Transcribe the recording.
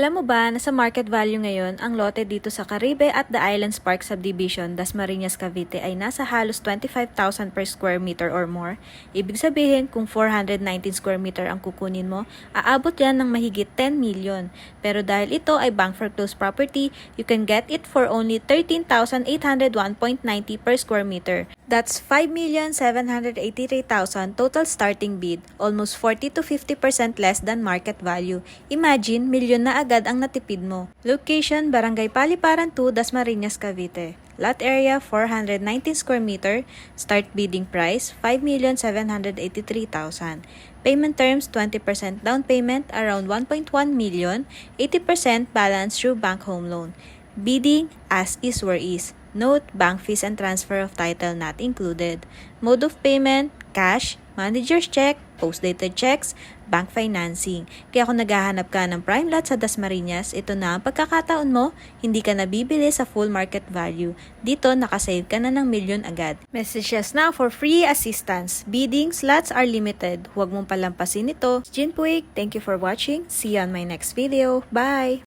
Alam mo ba na sa market value ngayon, ang lote dito sa Caribe at the Islands Park Subdivision, Dasmariñas, Cavite ay nasa halos 25,000 per square meter or more. Ibig sabihin, kung 419 square meter ang kukunin mo, aabot yan ng mahigit 10 million. Pero dahil ito ay bank foreclosed property, you can get it for only 13,801.90 per square meter. That's 5,783,000 total starting bid, almost 40 to 50% less than market value. Imagine, milyon na agad ang natipid mo. Location, Barangay Paliparan 2, Dasmariñas, Cavite. Lot area, 419 square meter. Start bidding price, 5,783,000. Payment terms, 20% down payment, around 1.1 million, 80% balance through bank home loan. Bidding, as is where is. Note, bank fees and transfer of title not included. Mode of payment, cash, manager's check, post-dated checks, bank financing. Kaya kung naghahanap ka ng prime lot sa Dasmariñas, ito na ang pagkakataon mo, hindi ka nabibili sa full market value. Dito, nakasave ka na ng milyon agad. Messages now for free assistance. Bidding slots are limited. Huwag mong palampasin ito. Jin Puig, thank you for watching. See you on my next video. Bye!